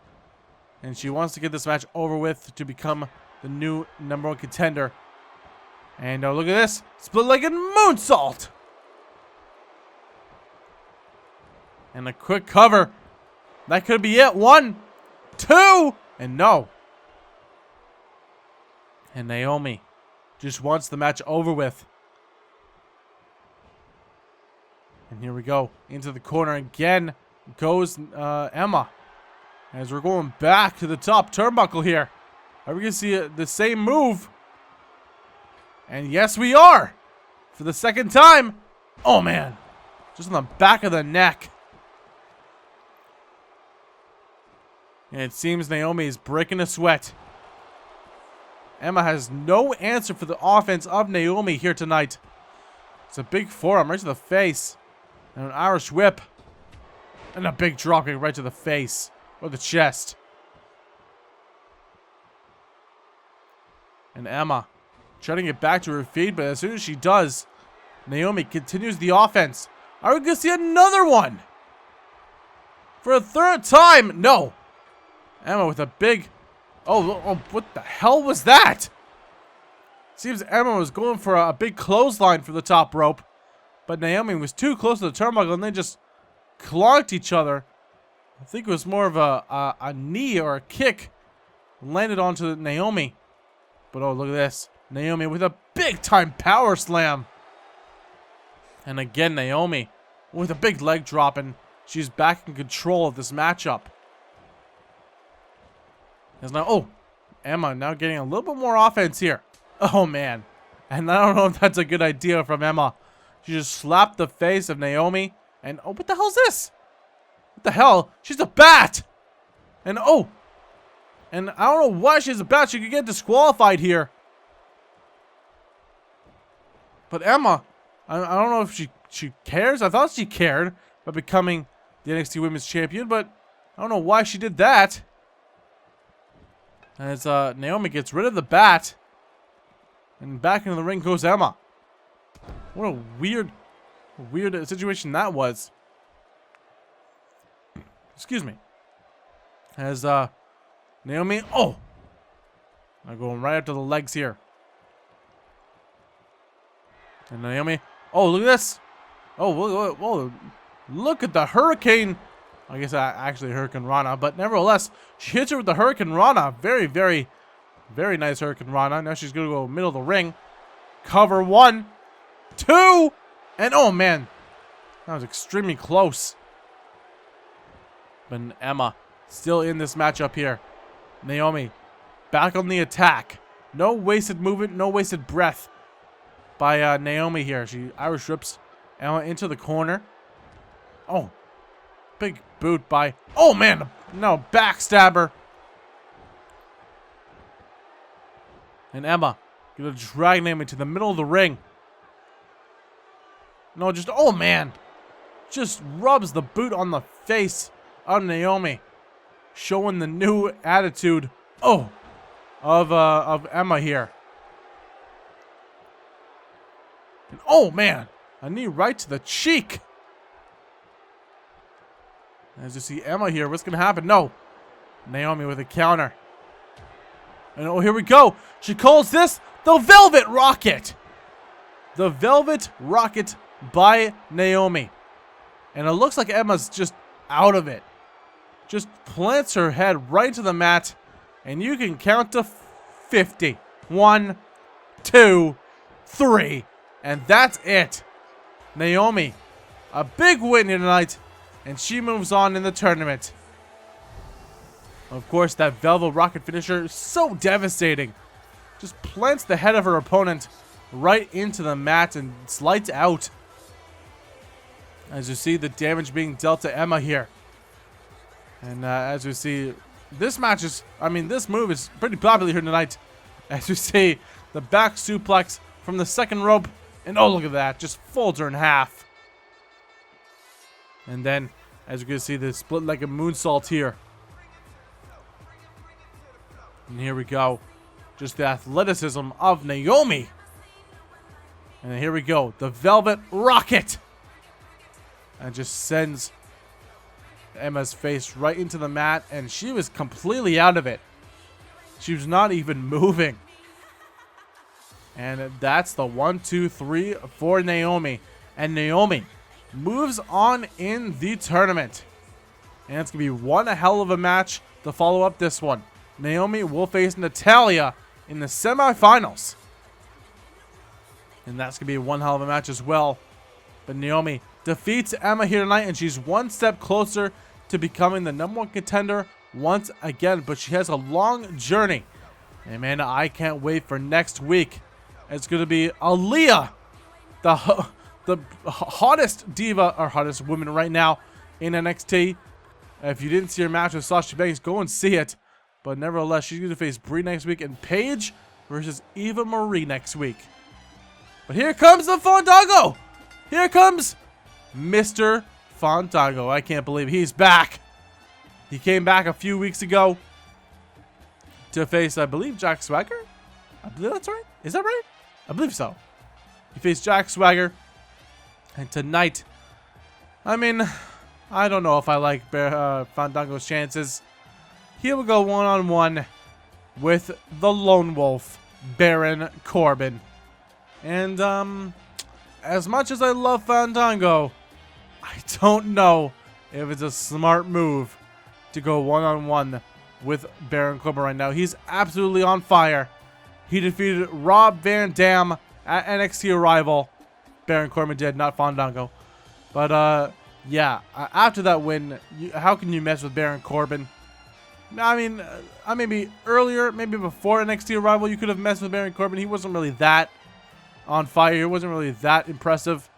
and she wants to get this match over with to become the new #1 contender. And look at this, split-legged moonsault, and a quick cover. That could be it. 1, 2, and no. And Naomi just wants the match over with. And here we go. Into the corner again goes Emma. As we're going back to the top turnbuckle here. Are we going to see the same move? And yes, we are. For the second time. Oh, man. Just on the back of the neck. And it seems Naomi is breaking a sweat. Emma has no answer for the offense of Naomi here tonight. It's a big forearm right to the face. And an Irish whip. And a big dropkick right to the face. Or the chest. And Emma trying to get back to her feet, but as soon as she does, Naomi continues the offense. Are we going to see another one? For a third time? No. Emma with a big... Oh, what the hell was that? Seems Emma was going for a big clothesline for the top rope. But Naomi was too close to the turnbuckle and they just clonked each other. I think it was more of a knee or a kick landed onto Naomi. But oh, look at this. Naomi with a big time power slam. And again, Naomi with a big leg drop, and she's back in control of this matchup. There's now, Emma now getting a little bit more offense here. Oh man. And I don't know if that's a good idea from Emma. She just slapped the face of Naomi. And what the hell is this? What the hell? She's a bat! And and I don't know why she's a bat. She could get disqualified here. But Emma, I don't know if she cares. I thought she cared about becoming the NXT Women's Champion, but I don't know why she did that. As Naomi gets rid of the bat, and back into the ring goes Emma. What a weird situation that was. Excuse me. As Naomi, I'm going right up to the legs here. And Naomi, look at this. Whoa, look at the Hurricane. I guess actually Hurricane Rana, but nevertheless, she hits her with the Hurricane Rana. Very, very, very nice Hurricane Rana. Now she's going to go middle of the ring. Cover 1, 2, and oh man, that was extremely close. But Emma still in this matchup here. Naomi back on the attack. No wasted movement, no wasted breath by Naomi here. She Irish whips Emma into the corner. Oh, big boot by... Oh, man. No, backstabber. And Emma gonna drag Naomi to the middle of the ring. No, just... Oh, man. Just rubs the boot on the face of Naomi. Showing the new attitude. Oh, of Emma here. And oh, man. A knee right to the cheek. As you see Emma here, what's going to happen? No. Naomi with a counter. And oh, here we go. She calls this the Velvet Rocket. The Velvet Rocket by Naomi. And it looks like Emma's just out of it. Just plants her head right to the mat. And you can count to 50. 1, 2, 3. And that's it. Naomi, a big win here tonight. And she moves on in the tournament. Of course, that Velvet Rocket finisher is so devastating. Just plants the head of her opponent right into the mat and it's lights out. As you see the damage being dealt to Emma here. And as we see, this match is, this move is pretty popular here tonight. As you see, the back suplex from the second rope. And oh, look at that. Just folds her in half. And then, as you can see, the split-legged moonsault here. And here we go. Just the athleticism of Naomi. And here we go. The Velvet Rocket. And just sends Emma's face right into the mat. And she was completely out of it. She was not even moving. And that's the 1, 2, 3 for Naomi. And Naomi moves on in the tournament. And it's going to be one hell of a match to follow up this one. Naomi will face Natalya in the semifinals. And that's going to be one hell of a match as well. But Naomi defeats Emma here tonight, and she's one step closer to becoming the #1 contender once again. But she has a long journey. And man, I can't wait for next week. It's going to be Aaliyah, the hottest diva, or hottest woman right now in NXT. If you didn't see her match with Sasha Banks, go and see it. But nevertheless, she's going to face Brie next week, and Paige versus Eva Marie next week. But here comes the Fandango. Here comes Mr. Fandango. I can't believe he's back. He came back a few weeks ago to face, I believe, Jack Swagger. I believe that's right. Is that right? I believe so. He faced Jack Swagger. And tonight, I don't know if I like Fandango's chances. He will go one-on-one with the Lone Wolf, Baron Corbin. And, as much as I love Fandango, I don't know if it's a smart move to go one-on-one with Baron Corbin right now. He's absolutely on fire. He defeated Rob Van Dam at NXT Arrival. Baron Corbin did, not Fandango. But, yeah, after that win, how can you mess with Baron Corbin? Maybe earlier, maybe before NXT Arrival, you could have messed with Baron Corbin. He wasn't really that on fire. He wasn't really that impressive.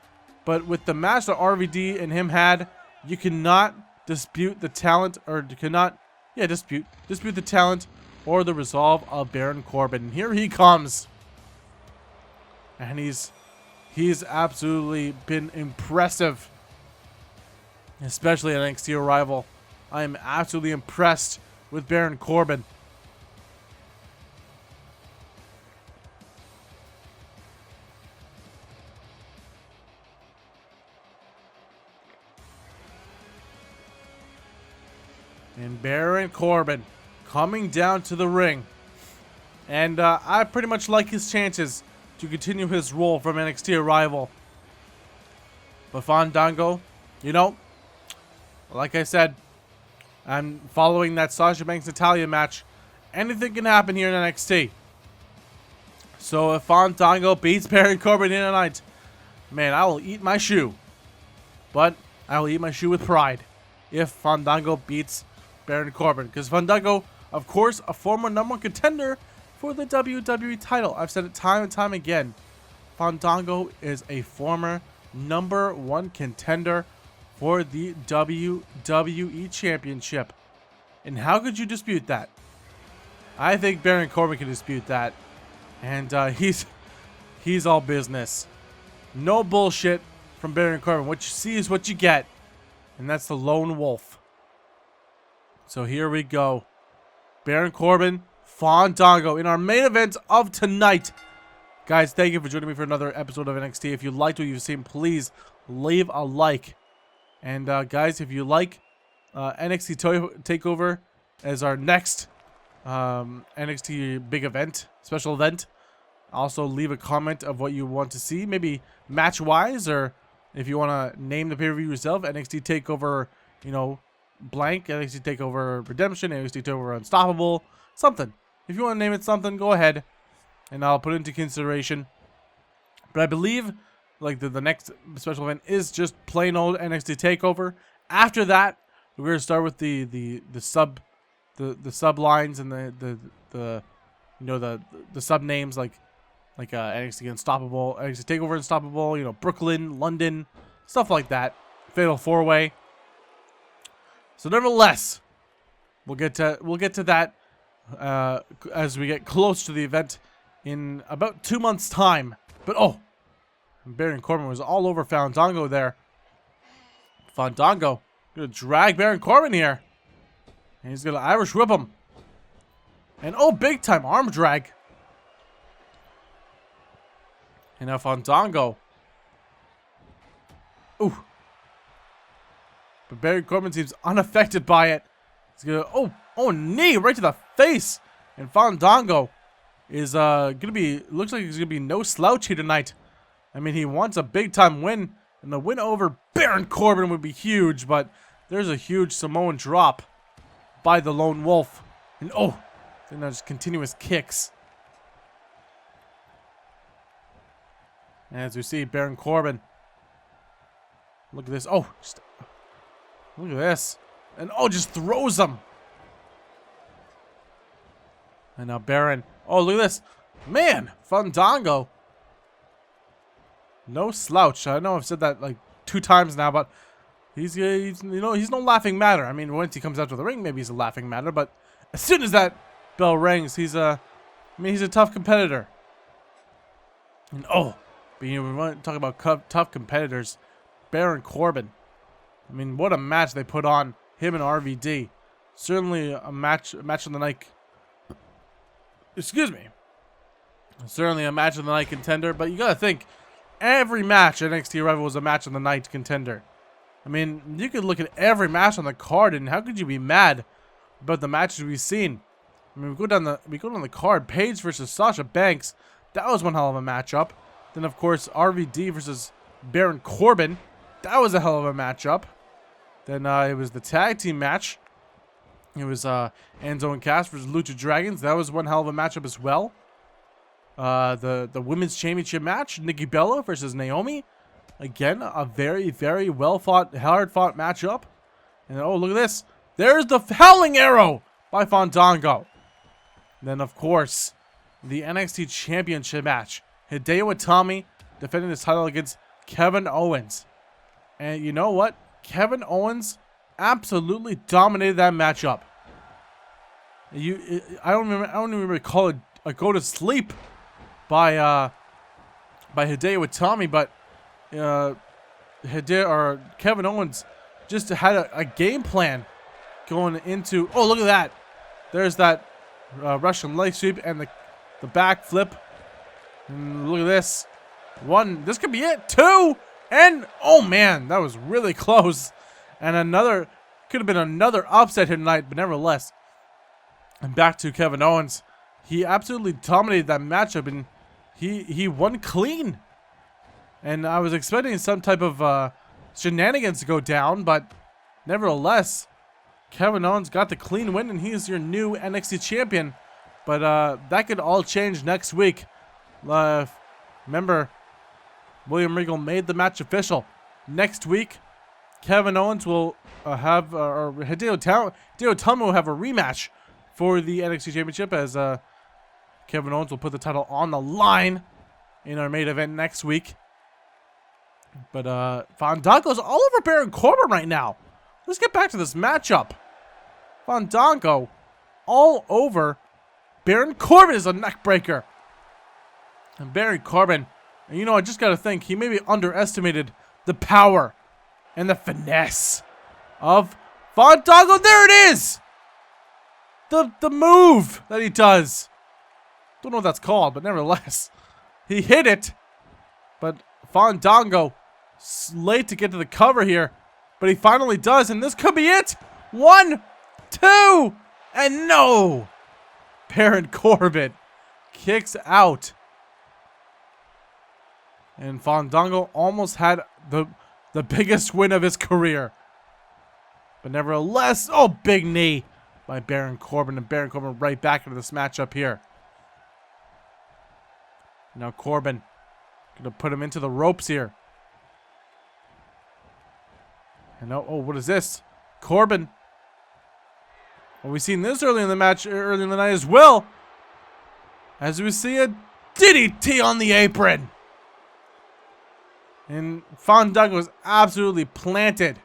But with the match that RVD and him had, you cannot dispute the talent, or you cannot, dispute the talent or the resolve of Baron Corbin. And here he comes. And he's absolutely been impressive. Especially at NXT Arrival. I am absolutely impressed with Baron Corbin. And Baron Corbin coming down to the ring. And I pretty much like his chances to continue his role from NXT Arrival. But Fandango, like I said, I'm following that Sasha Banks Natalya match. Anything can happen here in NXT. So if Fandango beats Baron Corbin in tonight, man, I will eat my shoe. But I will eat my shoe with pride. if Fandango beats Baron Corbin. Because Fandango, of course, a former #1 contender for the WWE title. I've said it time and time again. Fandango is a former #1 contender for the WWE Championship. And how could you dispute that? I think Baron Corbin can dispute that. And he's all business. No bullshit from Baron Corbin. What you see is what you get. And that's the lone wolf. So here we go. Baron Corbin, Fandango in our main event of tonight. Guys, thank you for joining me for another episode of NXT. If you liked what you've seen, please leave a like. And guys, if you like NXT TakeOver as our next NXT big event, special event, also leave a comment of what you want to see, maybe match-wise, or if you want to name the pay-per-view yourself, NXT TakeOver, you know, blank, NXT TakeOver Redemption, NXT TakeOver Unstoppable, something. If you want to name it something, go ahead, and I'll put it into consideration. But I believe, like, the next special event is just plain old NXT TakeOver. After that, we're going to start with the sub lines and the you know, the sub names like NXT Unstoppable, NXT TakeOver Unstoppable, you know, Brooklyn, London, stuff like that. Fatal 4-Way. So nevertheless, we'll get to that as we get close to the event in about 2 months' time. But oh, Baron Corbin was all over Fandango there. Fandango gonna drag Baron Corbin here, and he's gonna Irish whip him. And oh, big time arm drag. And now Fandango. Ooh. But Baron Corbin seems unaffected by it. He's gonna, oh, knee right to the face. And Fandango is gonna be, looks like he's gonna be no slouch here tonight. I mean, he wants a big time win, and the win over Baron Corbin would be huge, but there's a huge Samoan drop by the Lone Wolf. And oh, then there's continuous kicks. And as we see, Baron Corbin. Look at this. Oh, look at this. And oh, just throws him. And now Baron. Oh, look at this. Man, Fandango. No slouch. I know I've said that like 2 times now, but he's you know, he's no laughing matter. I mean, once he comes out to the ring, maybe he's a laughing matter, but as soon as that bell rings, he's a tough competitor. And oh, but you know, we want to talk about tough competitors. Baron Corbin. I mean, what a match they put on, him and RVD. Certainly a match of the night. Excuse me. Certainly a match of the night contender, but you gotta think, every match at NXT Arrival was a match of the night contender. I mean, you could look at every match on the card, and how could you be mad about the matches we've seen? I mean, we go down the card. Paige versus Sasha Banks. That was one hell of a matchup. Then, of course, RVD versus Baron Corbin. That was a hell of a matchup. Then it was the tag team match. It was Enzo and Cass versus Lucha Dragons. That was one hell of a matchup as well. The women's championship match, Nikki Bella versus Naomi. Again, a very, very well-fought, hard-fought matchup. And oh, look at this. There's the Howling Arrow by Fandango. Then, of course, the NXT Championship match. Hideo Itami defending his title against Kevin Owens. And you know what? Kevin Owens absolutely dominated that matchup. I don't even recall a go to sleep by Hideo Itami, but Kevin Owens just had a game plan going into. Oh, look at that! There's that Russian leg sweep and the back flip. And look at this. 1. This could be it. 2. And oh man, that was really close. And another could have been another upset here tonight, but nevertheless. And back to Kevin Owens. He absolutely dominated that matchup, and he won clean. And I was expecting some type of shenanigans to go down, but nevertheless, Kevin Owens got the clean win, and he is your new NXT champion. But that could all change next week. Remember, William Regal made the match official. Next week, Kevin Owens will have, or Hideo Itami will have a rematch for the NXT Championship, as Kevin Owens will put the title on the line in our main event next week. But Fandango's all over Baron Corbin right now. Let's get back to this matchup. Fandango all over Baron Corbin is a neckbreaker. And Baron Corbin, and you know, I just got to think, he maybe underestimated the power and the finesse of Fandango. There it is! The move that he does. Don't know what that's called, but nevertheless, he hit it. But Fandango, late to get to the cover here, but he finally does, and this could be it. 1, 2, and no! Baron Corbin kicks out. And Fandango almost had the biggest win of his career. But nevertheless, oh, big knee by Baron Corbin, and Baron Corbin right back into this matchup here. Now Corbin gonna put him into the ropes here. And oh, what is this? Corbin. Well, we've seen this early in the match, early in the night as well. As we see a DDT on the apron. And Fandango was absolutely planted.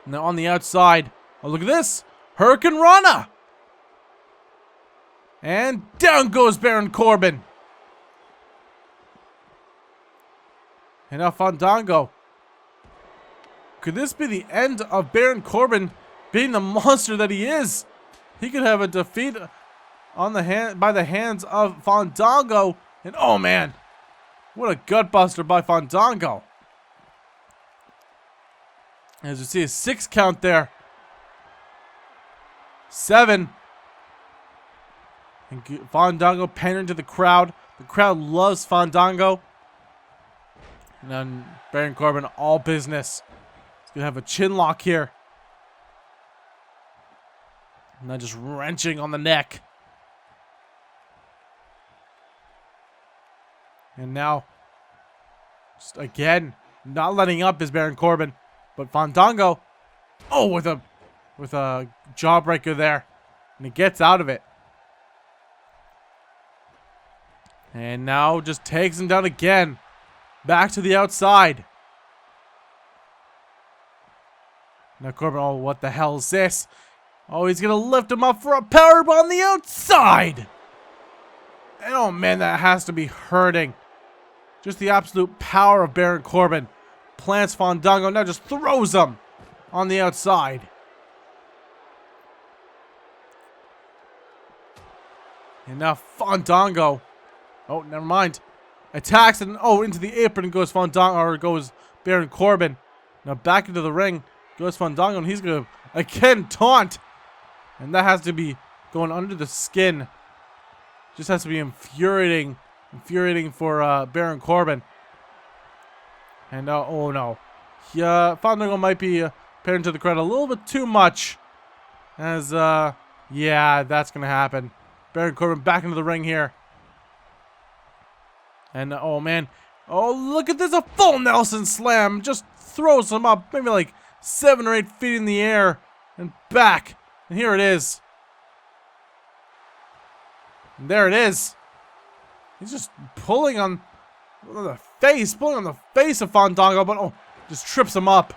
Now on the outside. Oh, look at this. Hurricane Rana. And down goes Baron Corbin. And now Fandango. Could this be the end of Baron Corbin being the monster that he is? He could have a defeat on the by the hands of Fandango. And oh man, what a gutbuster by Fandango. As you see a 6 count there. 7. And Fandango pandering to the crowd. The crowd loves Fandango. And then Baron Corbin, all business. He's going to have a chin lock here. And then just wrenching on the neck. And now, just again, not letting up is Baron Corbin. But Fandango, oh, with a jawbreaker there. And he gets out of it. And now just takes him down again. Back to the outside. Now Corbin, oh, what the hell is this? Oh, he's going to lift him up for a powerbomb on the outside. And oh man, that has to be hurting. Just the absolute power of Baron Corbin. Plants Fandango, now just throws him on the outside. And now Fandango, oh, never mind, attacks and oh, into the apron goes Fandango, or goes Baron Corbin. Now back into the ring goes Fandango, and he's gonna again taunt, and that has to be going under the skin. Just has to be infuriating for Baron Corbin. And oh no, Fandango might be pairing to the crowd a little bit too much. As yeah, that's gonna happen. Baron Corbin back into the ring here. And oh man, oh look at this, a full Nelson slam. Just throws him up maybe like 7 or 8 feet in the air and back. And here it is. And there it is. He's just pulling on the face of Fandango, but oh, just trips him up.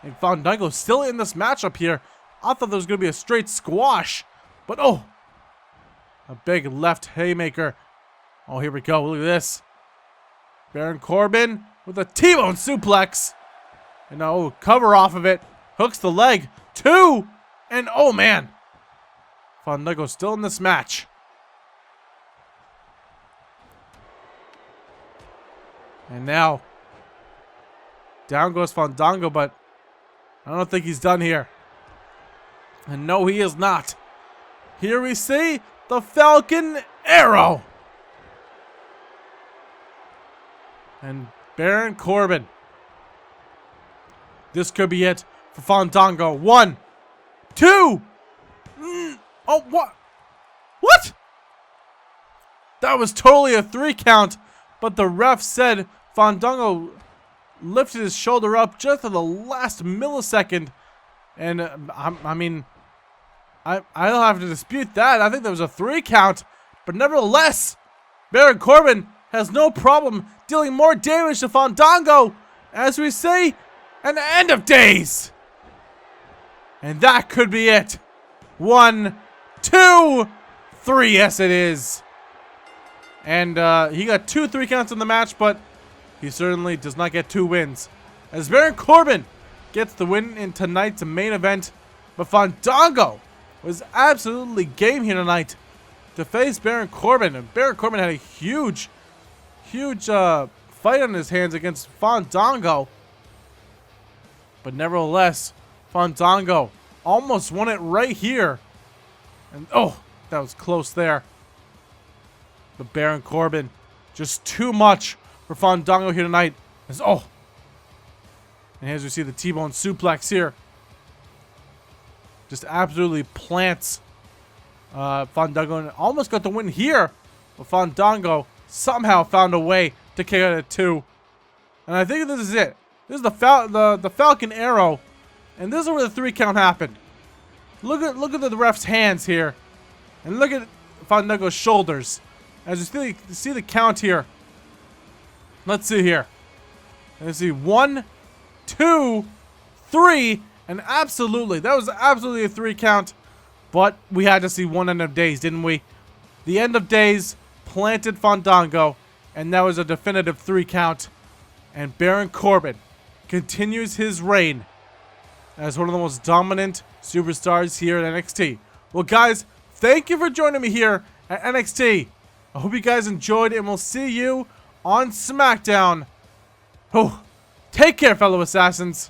And Fandango's still in this matchup here. I thought there was going to be a straight squash, but oh, a big left haymaker. Oh, here we go. Look at this. Baron Corbin with a T-bone suplex. And oh, cover off of it. Hooks the leg. 2. And oh man, Fandango's still in this match. And now, down goes Fandango, but I don't think he's done here. And no, he is not. Here we see the Falcon Arrow. And Baron Corbin. This could be it for Fandango. 1, 2. Oh, what? What? That was totally a 3 count, but the ref said Fandango lifted his shoulder up just at the last millisecond. And I mean, I don't have to dispute that. I think there was a 3 count. But nevertheless, Baron Corbin has no problem dealing more damage to Fandango. As we say, an end of days. And that could be it. 1, 2, 3. Yes, it is. And he got 2 3 counts in the match, but he certainly does not get 2 wins. As Baron Corbin gets the win in tonight's main event. But Fandango was absolutely game here tonight to face Baron Corbin. And Baron Corbin had a huge fight on his hands against Fandango. But nevertheless, Fandango almost won it right here. And oh, that was close there. But Baron Corbin, just too much for Fandango here tonight. And as we see the T-bone suplex here. Just absolutely plants Fandango and almost got the win here. But Fandango somehow found a way to kick out at 2. And I think this is it. This is the Falcon Arrow. And this is where the 3 count happened. Look at the ref's hands here. And look at Fandango's shoulders. As you see the count here. Let's see here. Let's see. 1, 2, 3. And absolutely, that was absolutely a 3 count. But we had to see one end of days, didn't we? The end of days planted Fandango. And that was a definitive 3 count. And Baron Corbin continues his reign as one of the most dominant superstars here at NXT. Well, guys, thank you for joining me here at NXT. I hope you guys enjoyed it, and we'll see you on SmackDown. Oh, take care, fellow assassins.